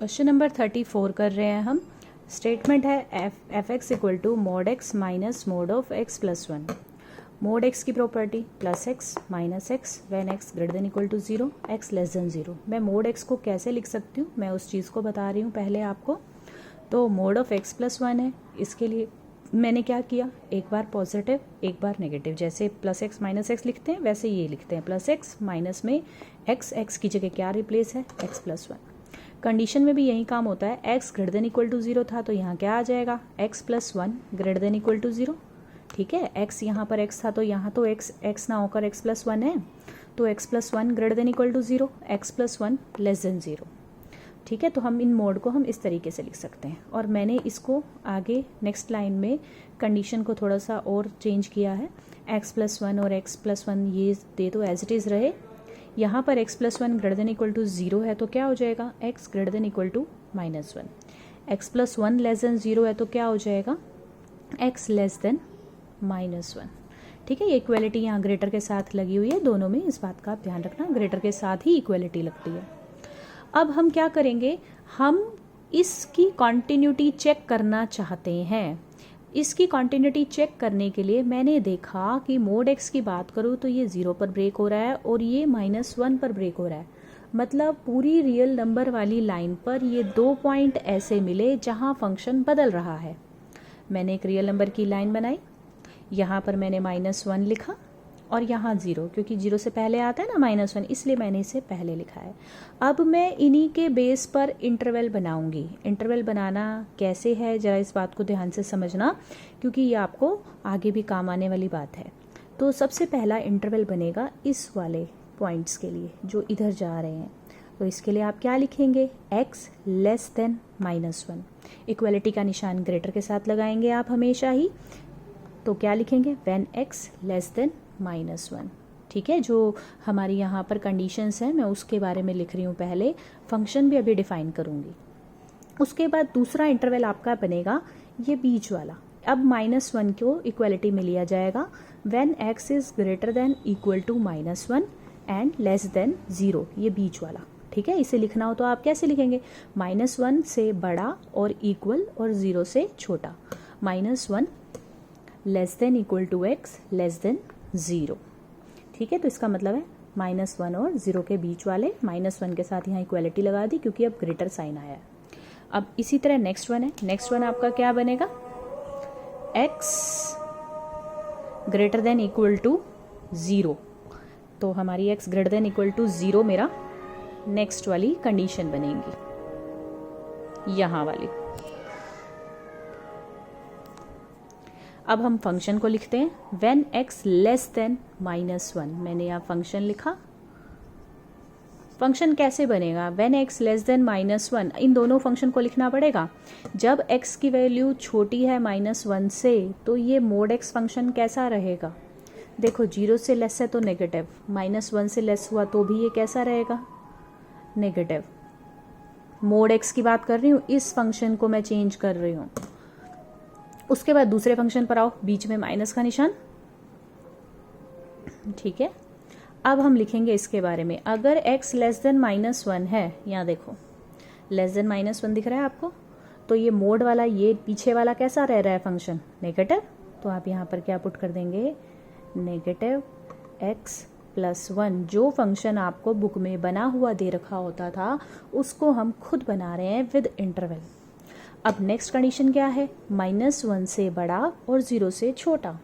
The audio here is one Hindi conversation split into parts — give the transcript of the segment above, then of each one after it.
क्वेश्चन नंबर 34 कर रहे हैं हम। स्टेटमेंट है F X equal to mod X minus mod of X plus one. Mod X की property plus X minus X when X greater than equal to zero X less than zero. मैं मॉड एक्स को कैसे लिख सकती हूँ, मैं उस चीज़ को बता रही हूँ पहले आपको। तो mod of X plus one है, इसके लिए मैंने क्या किया, एक बार पॉजिटिव एक बार नेगेटिव। जैसे प्लस एक्स माइनस एक्स लिखते हैं वैसे ये लिखते हैं, प्लस एक्स माइनस में एक्स की जगह क्या रिप्लेस है, एक्स प्लस वन। कंडीशन में भी यही काम होता है, x greater than equal to zero था तो यहाँ क्या आ जाएगा, x plus one greater than equal to zero. ठीक है, एक्स यहाँ पर एक्स था तो यहाँ तो एक्स ना होकर एक्स प्लस वन है, तो x plus one greater than equal to zero, x plus one less than zero. ठीक है, तो हम इन मोड को हम इस तरीके से लिख सकते हैं। और मैंने इसको आगे नेक्स्ट लाइन में कंडीशन को थोड़ा सा और चेंज किया है, एक्स प्लस वन और एक्स प्लस वन ये दे तो एज इट इज़ रहे। यहाँ पर x plus one greater than equal to zero है तो क्या हो जाएगा, x greater than equal to minus one. X plus one less than zero है तो क्या हो जाएगा, x less than minus one. ठीक है, ये इक्वेलिटी यहाँ ग्रेटर के साथ लगी हुई है, दोनों में इस बात का आप ध्यान रखना, ग्रेटर के साथ ही इक्वेलिटी लगती है। अब हम क्या करेंगे, हम इसकी कॉन्टिन्यूटी चेक करना चाहते हैं। इसकी कॉन्टिन्यूटी चेक करने के लिए मैंने देखा कि मोड एक्स की बात करूँ तो ये जीरो पर ब्रेक हो रहा है और ये माइनस वन पर ब्रेक हो रहा है। मतलब पूरी रियल नंबर वाली लाइन पर ये दो पॉइंट ऐसे मिले जहाँ फंक्शन बदल रहा है। मैंने एक रियल नंबर की लाइन बनाई, यहाँ पर मैंने माइनस वन लिखा और यहाँ जीरो, क्योंकि जीरो से पहले आता है ना माइनस वन, इसलिए मैंने इसे पहले लिखा है। अब मैं इन्हीं के बेस पर इंटरवल बनाऊंगी। इंटरवल बनाना कैसे है जरा इस बात को ध्यान से समझना, क्योंकि ये आपको आगे भी काम आने वाली बात है। तो सबसे पहला इंटरवल बनेगा इस वाले पॉइंट्स के लिए जो इधर जा रहे हैं। तो इसके लिए आप क्या लिखेंगे, x less than minus one. Equality का निशान ग्रेटर के साथ लगाएंगे आप हमेशा ही। तो क्या लिखेंगे, when X less than minus one. ठीक है, जो हमारी यहाँ पर कंडीशंस हैं मैं उसके बारे में लिख रही हूँ पहले, फंक्शन भी अभी डिफाइन करूँगी। उसके बाद दूसरा इंटरवल आपका बनेगा ये बीच वाला। अब माइनस वन को इक्वलिटी में लिया जाएगा, when x is greater than equal to minus one and less than zero, ये बीच वाला। ठीक है, इसे लिखना हो तो आप कैसे लिखेंगे, माइनस वन से बड़ा और इक्वल और जीरो से छोटा, minus one less than equal to x less than zero. ठीक है, तो इसका मतलब है माइनस वन और ज़ीरो के बीच वाले, माइनस वन के साथ यहाँ इक्वलिटी लगा दी क्योंकि अब ग्रेटर साइन आया है। अब इसी तरह नेक्स्ट वन है, नेक्स्ट वन आपका क्या बनेगा, X greater than equal to zero. तो हमारी X greater than equal to zero मेरा नेक्स्ट वाली कंडीशन बनेगी, यहाँ वाली। अब हम फंक्शन को लिखते हैं, when X less than minus one. मैंने यहाँ फंक्शन लिखा। फंक्शन कैसे बनेगा, when X less than minus one, इन दोनों फंक्शन को लिखना पड़ेगा। जब एक्स की वैल्यू छोटी है माइनस वन से तो ये मोड एक्स फंक्शन कैसा रहेगा, देखो जीरो से लेस है तो नेगेटिव, माइनस वन से लेस हुआ तो भी ये कैसा रहेगा, नेगेटिव। मोड एक्स की बात कर रही हूँ, इस फंक्शन को मैं चेंज कर रही हूँ। उसके बाद दूसरे फंक्शन पर आओ, बीच में माइनस का निशान। ठीक है, अब हम लिखेंगे इसके बारे में, अगर x less than minus one है, यहाँ देखो लेस देन माइनस वन दिख रहा है आपको, तो ये मोड वाला, ये पीछे वाला कैसा रह रहा है फंक्शन, नेगेटिव। तो आप यहाँ पर क्या पुट कर देंगे, नेगेटिव x प्लस वन। जो फंक्शन आपको बुक में बना हुआ दे रखा होता था उसको हम खुद बना रहे हैं विद इंटरवल। अब नेक्स्ट कंडीशन क्या है, माइनस वन से बड़ा और ज़ीरो से छोटा।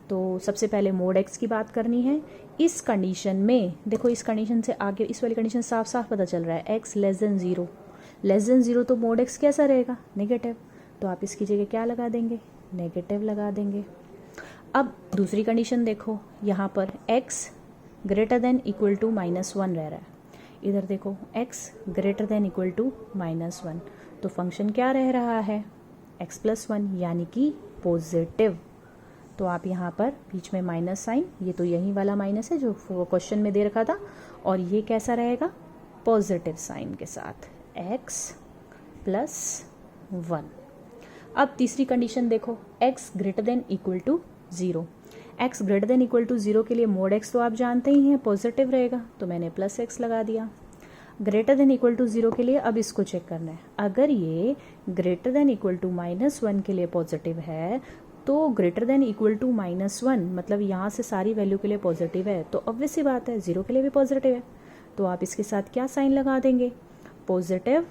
तो सबसे पहले मोड एक्स की बात करनी है। इस कंडीशन में देखो, इस कंडीशन से आगे इस वाली कंडीशन साफ साफ पता चल रहा है, x less than zero, less than zero तो मोड एक्स कैसा रहेगा, नेगेटिव। तो आप इसकी जगह क्या लगा देंगे, नेगेटिव लगा देंगे। अब दूसरी कंडीशन देखो, यहाँ पर x greater than equal to minus one रह रहा है, इधर देखो x greater than equal to minus one. तो फंक्शन क्या रह रहा है, x प्लस वन, यानी कि पॉजिटिव। तो आप यहाँ पर बीच में माइनस साइन, ये तो यही वाला माइनस है जो क्वेश्चन में दे रखा था, और ये कैसा रहेगा, पॉजिटिव साइन के साथ, x प्लस वन। अब तीसरी कंडीशन देखो, x greater than equal to zero. x greater than equal to zero के लिए मोड x तो आप जानते ही हैं पॉजिटिव रहेगा, तो मैंने प्लस x लगा दिया। ग्रेटर देन इक्वल टू 0 के लिए अब इसको चेक करना है। अगर ये ग्रेटर देन इक्वल टू -1 के लिए पॉजिटिव है तो ग्रेटर देन इक्वल टू -1 मतलब यहाँ से सारी वैल्यू के लिए पॉजिटिव है, तो ऑब्वियस सी बात है 0 के लिए भी पॉजिटिव है। तो आप इसके साथ क्या साइन लगा देंगे, पॉजिटिव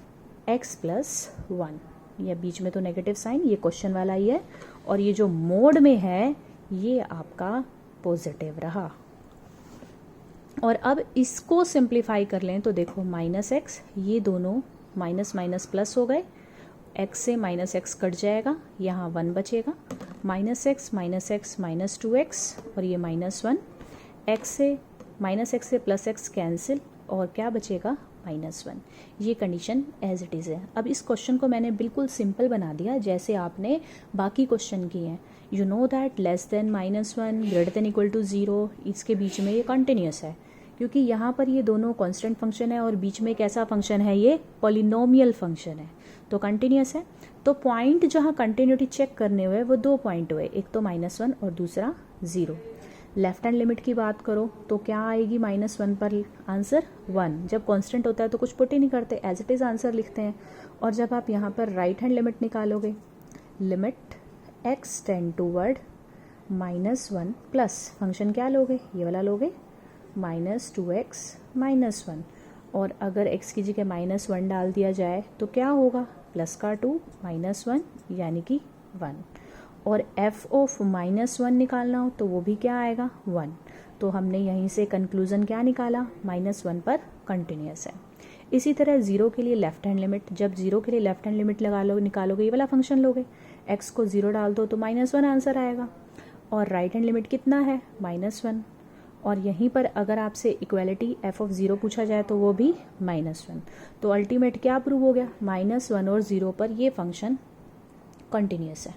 x+1, या बीच में तो नेगेटिव साइन, ये क्वेश्चन वाला ही है, और ये जो मोड में है ये आपका पॉजिटिव रहा। और अब इसको सिंप्लीफाई कर लें तो देखो -x, ये दोनों माइनस माइनस प्लस हो गए, x से -x कट जाएगा, यहाँ 1 बचेगा, -x -2x और ये -1, x से +x कैंसिल और क्या बचेगा -1। ये कंडीशन एज इट इज़ है। अब इस क्वेश्चन को मैंने बिल्कुल सिंपल बना दिया जैसे आपने बाकी क्वेश्चन किए हैं। You know that less than -1 greater than equal to 0, इसके बीच में ये कंटिन्यूस है क्योंकि यहाँ पर ये दोनों कांस्टेंट फंक्शन है और बीच में एक ऐसा फंक्शन है ये पॉलिनोमियल फंक्शन है, तो कंटिन्यूस है। तो पॉइंट जहाँ कंटिन्यूटी चेक करने हुए वो 2 पॉइंट हुए, एक तो -1 और दूसरा 0। लेफ्ट हैंड लिमिट की बात करो तो क्या आएगी -1 पर आंसर 1। जब कांस्टेंट होता है तो कुछ पुट ही नहीं करते, एज इट इज़ आंसर लिखते हैं। और जब आप यहाँ पर राइट हैंड लिमिट निकालोगे, limit x tend toward -1 plus function क्या लोगे, ये वाला लोगे -2x -1, और अगर x की जगह -1 डाल दिया जाए तो क्या होगा, प्लस का 2 -1 यानी कि 1। और f ऑफ -1 निकालना हो तो वो भी क्या आएगा 1। तो हमने यहीं से कंक्लूजन क्या निकाला, -1 पर कंटिन्यूस है। इसी तरह 0 के लिए लेफ्ट हैंड लिमिट, जब 0 के लिए लेफ्ट हैंड लिमिट लगा लो निकालोगे ये वाला फंक्शन लोगे, x को 0 डाल दो तो -1 आंसर आएगा। और राइट हैंड लिमिट कितना है -1, और यहीं पर अगर आपसे इक्वालिटी f ऑफ 0 पूछा जाए तो वो भी -1। तो अल्टीमेट क्या प्रूव हो गया, -1 और 0 पर ये फंक्शन कंटिन्यूस है।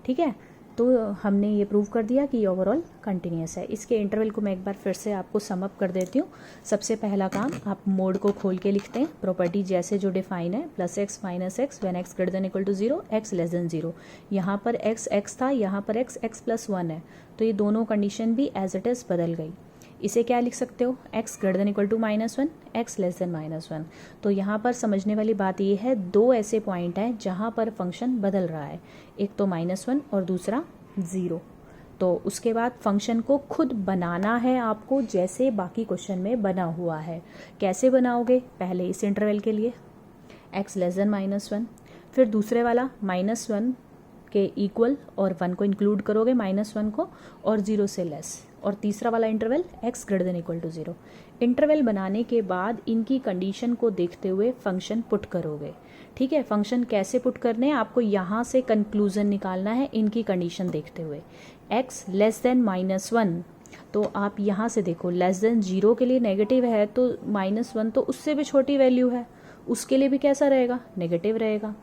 ठीक है, तो हमने ये प्रूव कर दिया कि ये ओवरऑल कंटिन्यूस है। इसके इंटरवल को मैं एक बार फिर से आपको सम अप कर देती हूँ। सबसे पहला काम, आप मोड को खोल के लिखते हैं, प्रॉपर्टी जैसे जो डिफाइन है, +x -x when x greater than equal to 0, x less than 0। यहाँ पर x था, यहाँ पर x+1 है, तो ये दोनों कंडीशन भी एज इट इज़ बदल गई। इसे क्या लिख सकते हो, x greater than equal to -1, x less than -1। तो यहाँ पर समझने वाली बात ये है, 2 ऐसे पॉइंट हैं जहाँ पर फंक्शन बदल रहा है, एक तो -1 और दूसरा 0। तो उसके बाद फंक्शन को खुद बनाना है आपको जैसे बाकी क्वेश्चन में बना हुआ है। कैसे बनाओगे, पहले इस इंटरवल के लिए x लेस देन -1, फिर दूसरे वाला -1 के इक्वल और 1 को इंक्लूड करोगे, -1 को, और 0 से लेस, और तीसरा वाला interval x greater than equal to 0। Interval बनाने के बाद इनकी कंडीशन को देखते हुए फंक्शन पुट करोगे। ठीक है, फंक्शन कैसे पुट करने हैं, आपको यहाँ से कंक्लूजन निकालना है इनकी कंडीशन देखते हुए। x लेस देन -1, तो आप यहाँ से देखो, लेस देन 0 के लिए नेगेटिव है तो -1 तो उससे भी छोटी वैल्यू है, उसके लिए भी कैसा रहेगा, नेगेटिव रहेगा।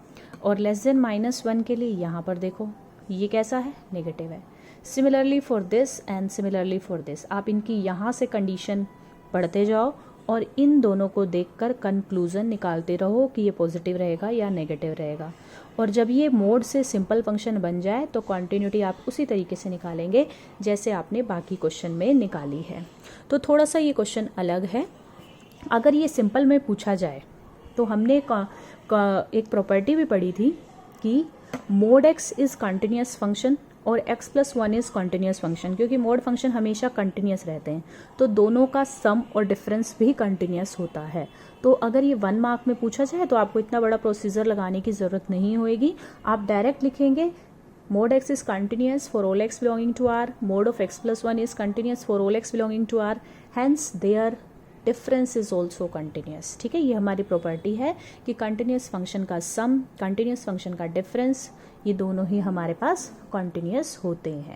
और लेस देन -1 के लिए यहाँ पर देखो ये कैसा है, नेगेटिव है। Similarly for this and similarly for this, आप इनकी यहाँ से कंडीशन पढ़ते जाओ और इन दोनों को देखकर कंक्लूजन निकालते रहो कि ये पॉजिटिव रहेगा या नेगेटिव रहेगा। और जब ये मोड से सिंपल फंक्शन बन जाए तो कॉन्टिन्यूटी आप उसी तरीके से निकालेंगे जैसे आपने बाकी क्वेश्चन में निकाली है। तो थोड़ा सा ये क्वेश्चन अलग है। अगर ये सिंपल में पूछा जाए तो हमने एक प्रॉपर्टी भी पढ़ी थी कि mode x is continuous function और x+1 इज़ कंटिन्यूस फंक्शन, क्योंकि मोड फंक्शन हमेशा कंटिन्यूस रहते हैं तो दोनों का सम और डिफरेंस भी कंटिन्यूस होता है। तो अगर ये 1 मार्क में पूछा जाए तो आपको इतना बड़ा प्रोसीजर लगाने की ज़रूरत नहीं होएगी, आप डायरेक्ट लिखेंगे mod x is continuous for all x belonging to R, mod of x+1 is continuous for all x belonging to R, hence their difference is also continuous. ठीक है, ये हमारी प्रॉपर्टी है कि कंटिन्यूस फंक्शन का सम, कंटिन्यूस फंक्शन का डिफरेंस, ये दोनों ही हमारे पास कंटिन्यूस होते हैं।